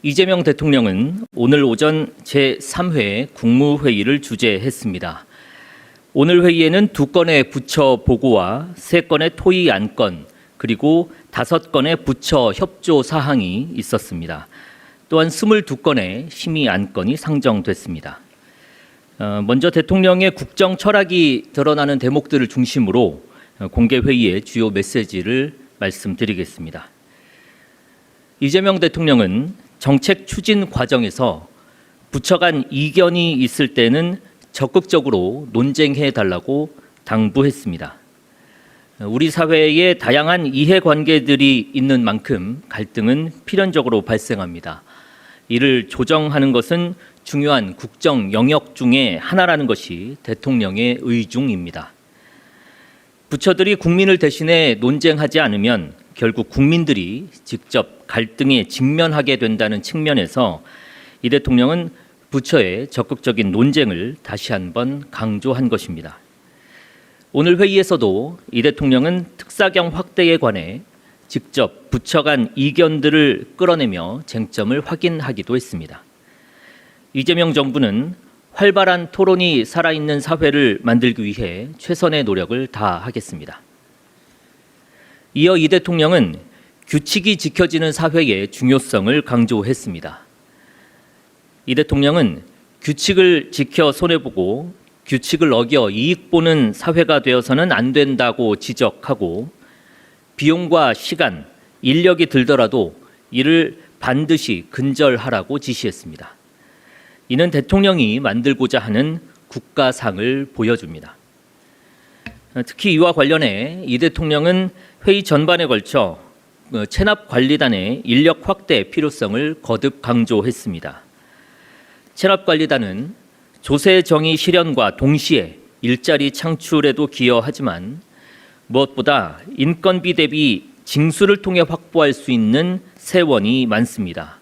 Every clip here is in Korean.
이재명 대통령은 오늘 오전 제3회 국무회의를 주재했습니다. 오늘 회의에는 2건의 부처 보고와 3건의 토의 안건, 그리고 5건의 부처 협조 사항이 있었습니다. 또한 22건의 심의 안건이 상정됐습니다. 먼저 대통령의 국정 철학이 드러나는 대목들을 중심으로 공개 회의의 주요 메시지를 말씀드리겠습니다. 이재명 대통령은 정책 추진 과정에서 부처 간 이견이 있을 때는 적극적으로 논쟁해 달라고 당부했습니다. 우리 사회에 다양한 이해관계들이 있는 만큼 갈등은 필연적으로 발생합니다. 이를 조정하는 것은 중요한 국정 영역 중에 하나라는 것이 대통령의 의중입니다. 부처들이 국민을 대신해 논쟁하지 않으면 결국 국민들이 직접 갈등에 직면하게 된다는 측면에서 이 대통령은 부처의 적극적인 논쟁을 다시 한번 강조한 것입니다. 오늘 회의에서도 이 대통령은 특사경 확대에 관해 직접 부처 간 이견들을 끌어내며 쟁점을 확인하기도 했습니다. 이재명 정부는 활발한 토론이 살아있는 사회를 만들기 위해 최선의 노력을 다하겠습니다. 이어 이 대통령은 규칙이 지켜지는 사회의 중요성을 강조했습니다. 이 대통령은 규칙을 지켜 손해보고 규칙을 어겨 이익 보는 사회가 되어서는 안 된다고 지적하고 비용과 시간, 인력이 들더라도 이를 반드시 근절하라고 지시했습니다. 이는 대통령이 만들고자 하는 국가상을 보여줍니다. 특히 이와 관련해 이 대통령은 회의 전반에 걸쳐 체납관리단의 인력 확대 필요성을 거듭 강조했습니다. 체납관리단은 조세 정의 실현과 동시에 일자리 창출에도 기여하지만 무엇보다 인건비 대비 징수를 통해 확보할 수 있는 세원이 많습니다.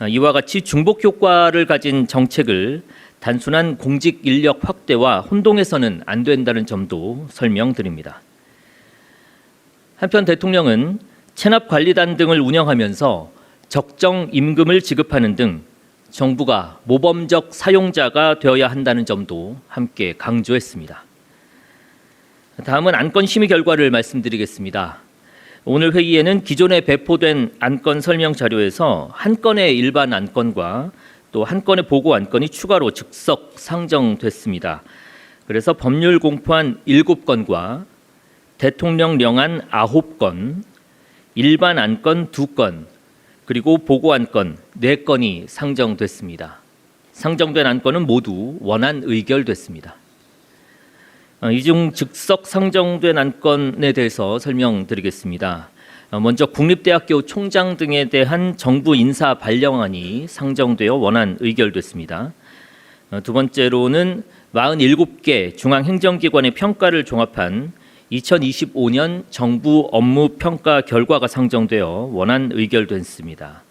이와 같이 중복 효과를 가진 정책을 단순한 공직 인력 확대와 혼동해서는 안 된다는 점도 설명드립니다. 한편 대통령은 체납관리단 등을 운영하면서 적정 임금을 지급하는 등 정부가 모범적 사용자가 되어야 한다는 점도 함께 강조했습니다. 다음은 안건 심의 결과를 말씀드리겠습니다. 오늘 회의에는 기존에 배포된 안건 설명 자료에서 한 건의 일반 안건과 또 한 건의 보고 안건이 추가로 즉석 상정됐습니다. 그래서 법률 공포안 7건과 대통령령안 9건, 일반 안건 2건, 그리고 보고 안건 4건이 상정됐습니다. 상정된 안건은 모두 원안 의결됐습니다. 이 중 즉석 상정된 안건에 대해서 설명드리겠습니다. 먼저 국립대학교 총장 등에 대한 정부 인사 발령안이 상정되어 원안 의결됐습니다. 두 번째로는 47개 중앙행정기관의 평가를 종합한 2025년 정부 업무 평가 결과가 상정되어 원안 의결됐습니다.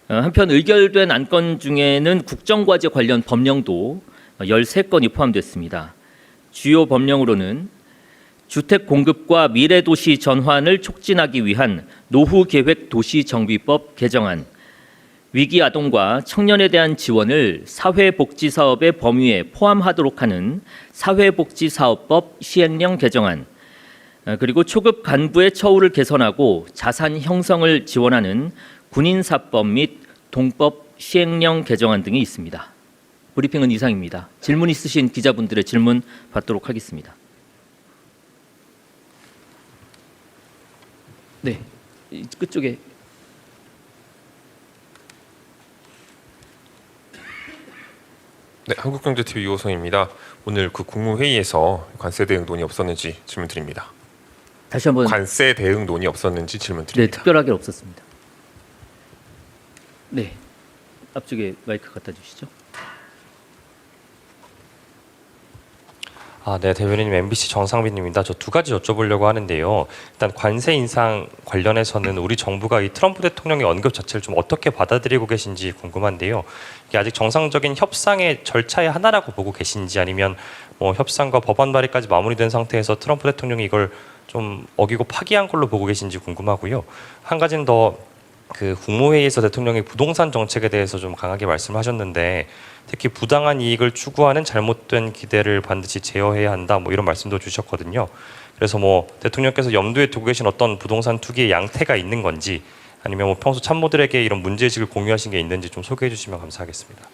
한편 의결된 안건 중에는 국정과제 관련 법령도 13건이 포함됐습니다. 주요 법령으로는 주택 공급과 미래도시 전환을 촉진하기 위한 노후계획 도시정비법 개정안, 위기아동과 청년에 대한 지원을 사회복지사업의 범위에 포함하도록 하는 사회복지사업법 시행령 개정안, 그리고 초급 간부의 처우를 개선하고 자산 형성을 지원하는 군인사법 및 동법 시행령 개정안 등이 있습니다. 브리핑은 이상입니다. 질문 있으신 기자분들의 질문 받도록 하겠습니다. 네, 끝쪽에. 네, 한국경제TV 유호성입니다. 오늘 그 국무회의에서 관세 대응 논의 없었는지 질문 드립니다. 다시 한번. 관세 대응 논의 없었는지 질문 네, 드립니다. 특별하게 없었습니다. 네, 앞쪽에 마이크 갖다 주시죠. 네, 대변인님 MBC 정상빈입니다. 저 2가지 여쭤보려고 하는데요. 일단 관세 인상 관련해서는 우리 정부가 이 트럼프 대통령의 언급 자체를 좀 어떻게 받아들이고 계신지 궁금한데요. 이게 아직 정상적인 협상의 절차의 하나라고 보고 계신지 아니면 뭐 협상과 법안 발의까지 마무리된 상태에서 트럼프 대통령이 이걸 좀 어기고 파기한 걸로 보고 계신지 궁금하고요. 한 가지는 더 그 국무회의에서 대통령이 부동산 정책에 대해서 좀 강하게 말씀하셨는데 특히 부당한 이익을 추구하는 잘못된 기대를 반드시 제어해야 한다 뭐 이런 말씀도 주셨거든요. 그래서 뭐 대통령께서 염두에 두고 계신 어떤 부동산 투기의 양태가 있는 건지 아니면 뭐 평소 참모들에게 이런 문제의식을 공유하신 게 있는지 좀 소개해 주시면 감사하겠습니다.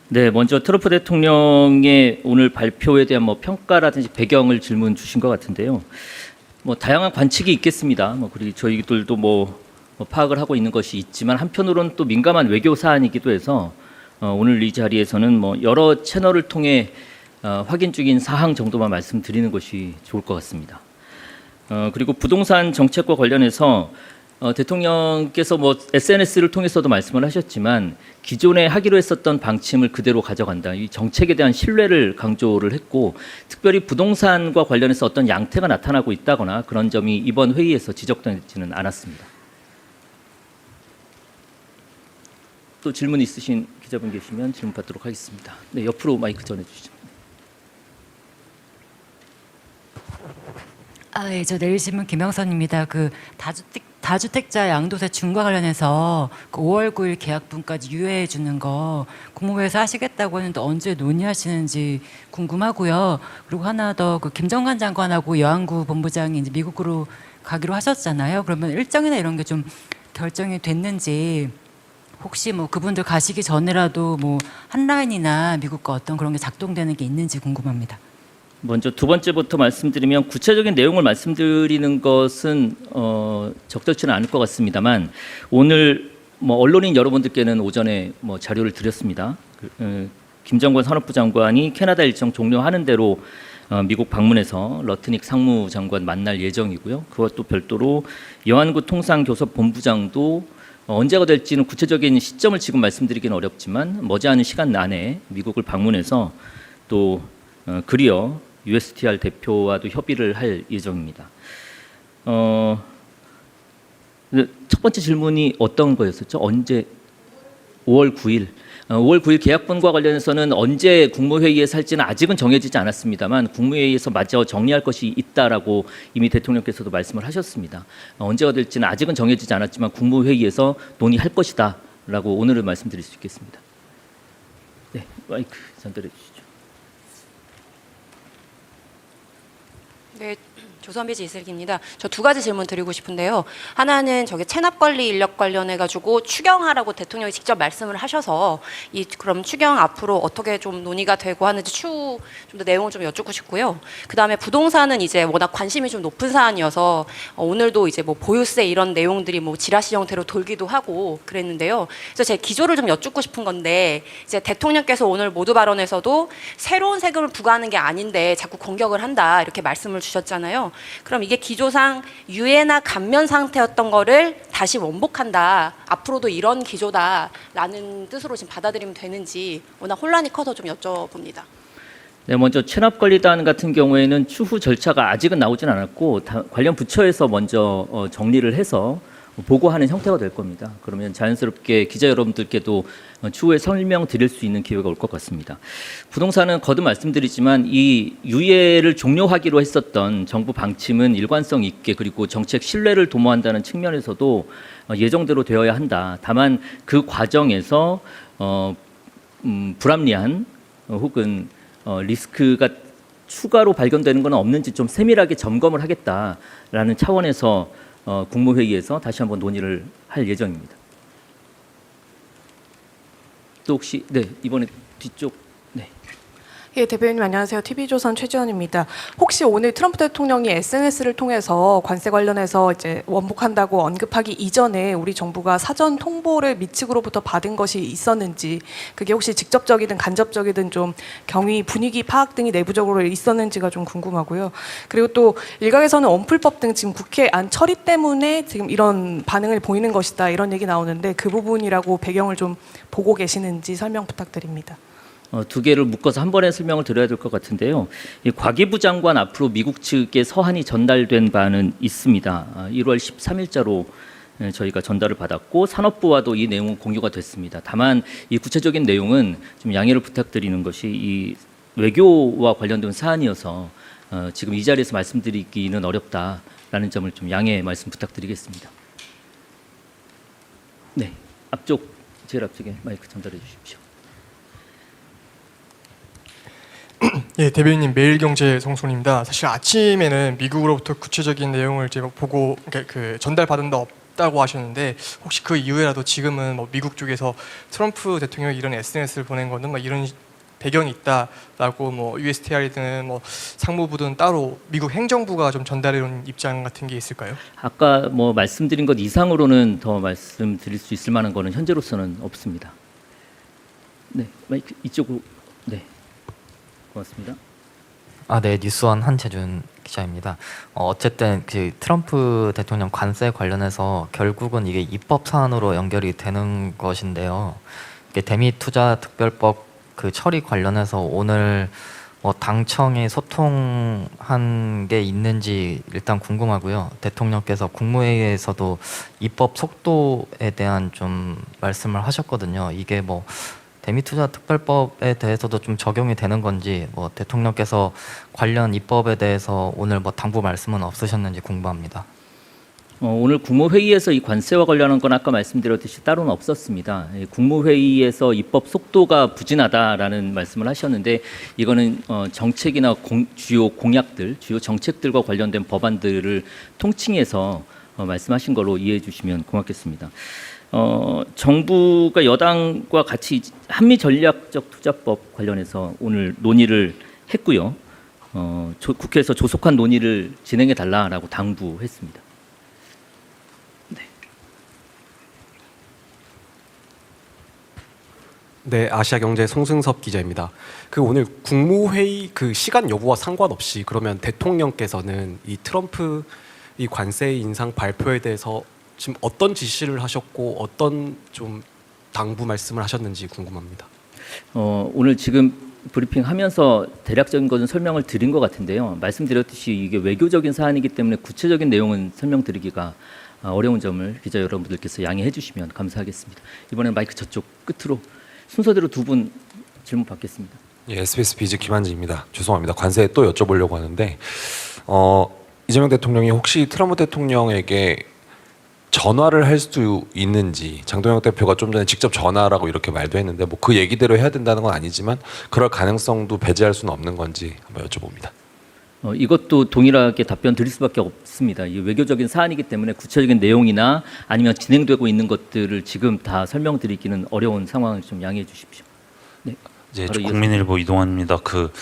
네, 먼저 트럼프 대통령의 오늘 발표에 대한 뭐 평가라든지 배경을 질문 주신 것 같은데요. 뭐 다양한 관측이 있겠습니다. 뭐 그리고 저희들도 뭐 파악을 하고 있는 것이 있지만 한편으로는 또 민감한 외교 사안이기도 해서 오늘 이 자리에서는 뭐 여러 채널을 통해 확인 중인 사항 정도만 말씀드리는 것이 좋을 것 같습니다. 그리고 부동산 정책과 관련해서 대통령께서 뭐 SNS를 통해서도 말씀을 하셨지만 기존에 하기로 했었던 방침을 그대로 가져간다. 이 정책에 대한 신뢰를 강조를 했고 특별히 부동산과 관련해서 어떤 양태가 나타나고 있다거나 그런 점이 이번 회의에서 지적되지는 않았습니다. 또 질문 있으신 기자분 계시면 질문 받도록 하겠습니다. 네, 옆으로 마이크 전해주시죠. 네, 저 내일신문 김영선입니다. 그 다주택자 양도세 중과 관련해서 그 5월 9일 계약분까지 유예해 주는 거 국무회에서 하시겠다고 했는데 언제 논의하시는지 궁금하고요. 그리고 하나 더 그 김정관 장관하고 여한구 본부장이 이제 미국으로 가기로 하셨잖아요. 그러면 일정이나 이런 게 좀 결정이 됐는지 혹시 뭐 그분들 가시기 전에라도 뭐 한라인이나 미국과 어떤 그런 게 작동되는 게 있는지 궁금합니다. 먼저 두 번째부터 말씀드리면 구체적인 내용을 말씀드리는 것은 적절치는 않을 것 같습니다만 오늘 뭐 언론인 여러분들께는 오전에 뭐 자료를 드렸습니다. 김정관 산업부 장관이 캐나다 일정 종료하는 대로 미국 방문해서 러트닉 상무장관 만날 예정이고요. 그와 또 별도로 여한구 통상교섭 본부장도 언제가 될지는 구체적인 시점을 지금 말씀드리기는 어렵지만 머지않은 시간 안에 미국을 방문해서 또 그리어 USTR 대표와도 협의를 할 예정입니다. 첫 번째 질문이 어떤 거였었죠? 언제? 5월 9일. 5월 9일 계약분과 관련해서는 언제 국무회의에서 할지는 아직은 정해지지 않았습니다만 국무회의에서 마저 정리할 것이 있다라고 이미 대통령께서도 말씀을 하셨습니다. 언제가 될지는 아직은 정해지지 않았지만 국무회의에서 논의할 것이다라고 오늘은 말씀드릴 수 있겠습니다. 네, 마이크 전달해 주시죠. 네, 조선비즈 이슬기입니다. 저 두 가지 질문 드리고 싶은데요. 하나는 저기 체납 관리 인력 관련해 가지고 추경하라고 대통령이 직접 말씀을 하셔서 그럼 추경 앞으로 어떻게 좀 논의가 되고 하는지 좀 더 내용을 좀 여쭙고 싶고요. 그다음에 부동산은 이제 워낙 관심이 좀 높은 사안이어서 오늘도 이제 뭐 보유세 이런 내용들이 뭐 지라시 형태로 돌기도 하고 그랬는데요. 그래서 제 기조를 좀 여쭙고 싶은 건데 이제 대통령께서 오늘 모두 발언에서도 새로운 세금을 부과하는 게 아닌데 자꾸 공격을 한다 이렇게 말씀을 주셨잖아요. 그럼 이게 기조상 유예나 감면 상태였던 거를 다시 원복한다. 앞으로도 이런 기조다라는 뜻으로 지금 받아들이면 되는지 워낙 혼란이 커서 좀 여쭤봅니다. 네, 먼저 체납관리단 같은 경우에는 추후 절차가 아직은 나오진 않았고 관련 부처에서 먼저 정리를 해서 보고하는 형태가 될 겁니다. 그러면 자연스럽게 기자 여러분들께도 추후에 설명드릴 수 있는 기회가 올 것 같습니다. 부동산은 거듭 말씀드리지만 이 유예를 종료하기로 했었던 정부 방침은 일관성 있게 그리고 정책 신뢰를 도모한다는 측면에서도 예정대로 되어야 한다. 다만 그 과정에서 불합리한 혹은 리스크가 추가로 발견되는 건 없는지 좀 세밀하게 점검을 하겠다라는 차원에서 국무회의에서 다시 한번 논의를 할 예정입니다. 또 혹시 이번에 뒤쪽 예, 대변인님 안녕하세요. TV조선 최지원입니다. 혹시 오늘 트럼프 대통령이 SNS를 통해서 관세 관련해서 이제 원복한다고 언급하기 이전에 우리 정부가 사전 통보를 미측으로부터 받은 것이 있었는지, 그게 혹시 직접적이든 간접적이든 좀 경위, 분위기 파악 등이 내부적으로 있었는지가 좀 궁금하고요. 그리고 또 일각에서는 원풀법 등 지금 국회 안 처리 때문에 지금 이런 반응을 보이는 것이다 이런 얘기 나오는데 그 부분이라고 배경을 좀 보고 계시는지 설명 부탁드립니다. 두 개를 묶어서 한 번에 설명을 드려야 될 것 같은데요. 이 과기부 장관 앞으로 미국 측에 서한이 전달된 바는 있습니다. 1월 13일자로 저희가 전달을 받았고 산업부와도 이 내용은 공유가 됐습니다. 다만 이 구체적인 내용은 좀 양해를 부탁드리는 것이 이 외교와 관련된 사안이어서 지금 이 자리에서 말씀드리기는 어렵다라는 점을 좀 양해 말씀 부탁드리겠습니다. 네, 앞쪽 제일 앞쪽에 마이크 전달해 주십시오. 예, 대변인님 매일경제 성순입니다. 사실 아침에는 미국으로부터 구체적인 내용을 제가 보고 그 전달받은 바 없다고 하셨는데 혹시 그 이후에라도 지금은 뭐 미국 쪽에서 트럼프 대통령이 이런 SNS를 보낸 거는 뭐 이런 배경이 있다라고 뭐 USTR이든 뭐 상무부든 따로 미국 행정부가 좀 전달해온 입장 같은 게 있을까요? 아까 뭐 말씀드린 것 이상으로는 더 말씀드릴 수 있을 만한 거는 현재로서는 없습니다. 네, 마이크 이쪽으로. 네, 고맙습니다. 네, 뉴스원 한재준 기자입니다. 어쨌든 그 트럼프 대통령 관세 관련해서 결국은 이게 입법 사안으로 연결이 되는 것인데요. 이게 대미 투자 특별법 그 처리 관련해서 오늘 당청이 소통한 게 있는지 일단 궁금하고요. 대통령께서 국무회의에서도 입법 속도에 대한 좀 말씀을 하셨거든요. 이게 뭐 대미투자특별법에 대해서도 좀 적용이 되는 건지 뭐 대통령께서 관련 입법에 대해서 오늘 뭐 당부 말씀은 없으셨는지 궁금합니다. 오늘 국무회의에서 이 관세와 관련한 건 아까 말씀드렸듯이 따로는 없었습니다. 국무회의에서 입법 속도가 부진하다라는 말씀을 하셨는데 이거는 정책이나 주요 공약들, 주요 정책들과 관련된 법안들을 통칭해서 말씀하신 걸로 이해해 주시면 고맙겠습니다. 정부가 여당과 같이 한미 전략적 투자법 관련해서 오늘 논의를 했고요. 국회에서 조속한 논의를 진행해 달라라고 당부했습니다. 네, 아시아경제 송승섭 기자입니다. 그 오늘 국무회의 그 시간 여부와 상관없이 그러면 대통령께서는 이 트럼프 이 관세 인상 발표에 대해서 지금 어떤 지시를 하셨고 어떤 좀 당부 말씀을 하셨는지 궁금합니다. 오늘 지금 브리핑하면서 대략적인 것은 설명을 드린 것 같은데요. 말씀드렸듯이 이게 외교적인 사안이기 때문에 구체적인 내용은 설명드리기가 어려운 점을 기자 여러분들께서 양해해 주시면 감사하겠습니다. 이번엔 마이크 저쪽 끝으로 순서대로 두 분 질문 받겠습니다. 예, SBS 비즈 김한지입니다. 죄송합니다. 관세 또 여쭤보려고 하는데 이재명 대통령이 혹시 트럼프 대통령에게 전화를 할 수 있는지, 장동영 대표가 좀 전에 직접 전화라고 이렇게 말도 했는데 뭐 그 얘기대로 해야 된다는 건 아니지만 그럴 가능성도 배제할 수는 없는 건지 한번 여쭤봅니다. 이것도 동일하게 답변 드릴 수밖에 없습니다. 이 외교적인 사안이기 때문에 구체적인 내용이나 아니면 진행되고 있는 것들을 지금 다 설명드리기는 어려운 상황을 좀 양해해 주십시오. 네, 이제 바로 국민일보 이동환입니다. 그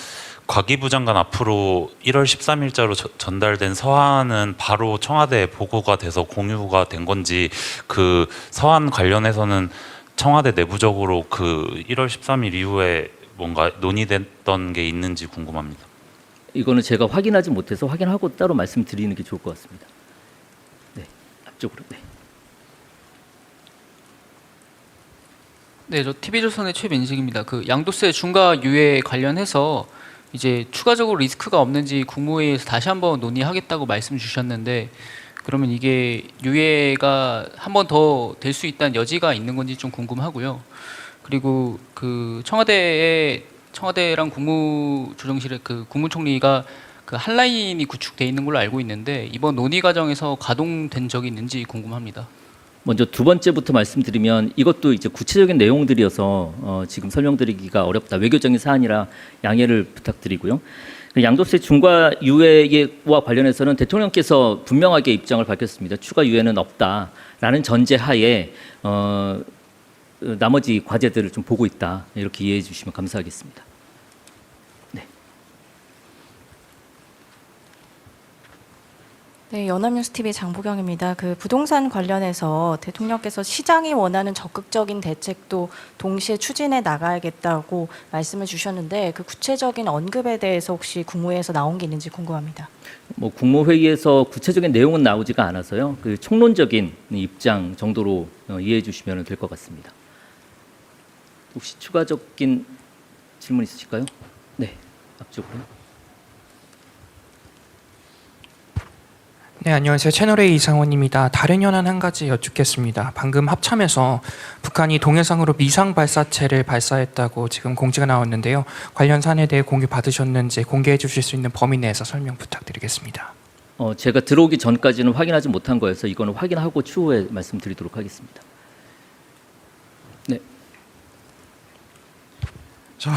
과기부 장관 앞으로 1월 13일자로 전달된 서한은 바로 청와대에 보고가 돼서 공유가 된 건지, 그 서한 관련해서는 청와대 내부적으로 그 1월 13일 이후에 뭔가 논의됐던 게 있는지 궁금합니다. 이거는 제가 확인하지 못해서 확인하고 따로 말씀드리는 게 좋을 것 같습니다. 네, 앞쪽으로. 네. 네, 저 TV조선의 최민식입니다. 그 양도세 중과 유예 관련해서 이제 추가적으로 리스크가 없는지 국무회의에서 다시 한번 논의하겠다고 말씀 주셨는데, 그러면 이게 유예가 한 번 더 될 수 있다는 여지가 있는 건지 좀 궁금하고요. 그리고 그 청와대랑 국무조정실의 그 국무총리가 그 한 라인이 구축돼 있는 걸로 알고 있는데 이번 논의 과정에서 가동된 적이 있는지 궁금합니다. 먼저 두 번째부터 말씀드리면 이것도 이제 구체적인 내용들이어서 지금 설명드리기가 어렵다. 외교적인 사안이라 양해를 부탁드리고요. 양도세 중과 유예와 관련해서는 대통령께서 분명하게 입장을 밝혔습니다. 추가 유예는 없다라는 전제하에 나머지 과제들을 좀 보고 있다. 이렇게 이해해 주시면 감사하겠습니다. 네. 네, 연합뉴스TV 장보경입니다. 그 부동산 관련해서 대통령께서 시장이 원하는 적극적인 대책도 동시에 추진해 나가야겠다고 말씀을 주셨는데 그 구체적인 언급에 대해서 혹시 국무회에서 나온 게 있는지 궁금합니다. 뭐 국무회의에서 구체적인 내용은 나오지가 않아서요. 그 총론적인 입장 정도로 이해해 주시면 될 것 같습니다. 혹시 추가적인 질문 있으실까요? 네, 앞쪽으로. 네, 안녕하세요. 채널A 이상원입니다. 다른 현안 한 가지 여쭙겠습니다. 방금 합참에서 북한이 동해상으로 미상 발사체를 발사했다고 지금 공지가 나왔는데요. 관련 사안에 대해 공유 받으셨는지 공개해 주실 수 있는 범위 내에서 설명 부탁드리겠습니다. 제가 들어오기 전까지는 확인하지 못한 거여서 이거는 확인하고 추후에 말씀드리도록 하겠습니다. 네. 저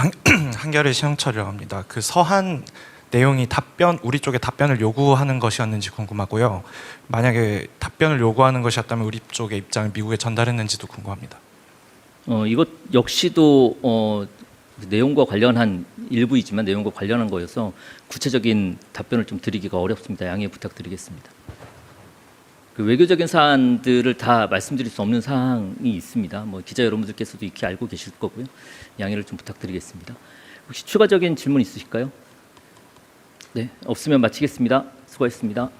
한겨레 신영철이라고 합니다. 그 서한 내용이 우리 쪽에 답변을 요구하는 것이었는지 궁금하고요. 만약에 답변을 요구하는 것이었다면 우리 쪽의 입장을 미국에 전달했는지도 궁금합니다. 이것 역시도 내용과 관련한 일부이지만 내용과 관련한 거여서 구체적인 답변을 좀 드리기가 어렵습니다. 양해 부탁드리겠습니다. 그 외교적인 사안들을 다 말씀드릴 수 없는 사항이 있습니다. 뭐 기자 여러분들께서도 익히 알고 계실 거고요. 양해를 좀 부탁드리겠습니다. 혹시 추가적인 질문 있으실까요? 네, 없으면 마치겠습니다. 수고하셨습니다.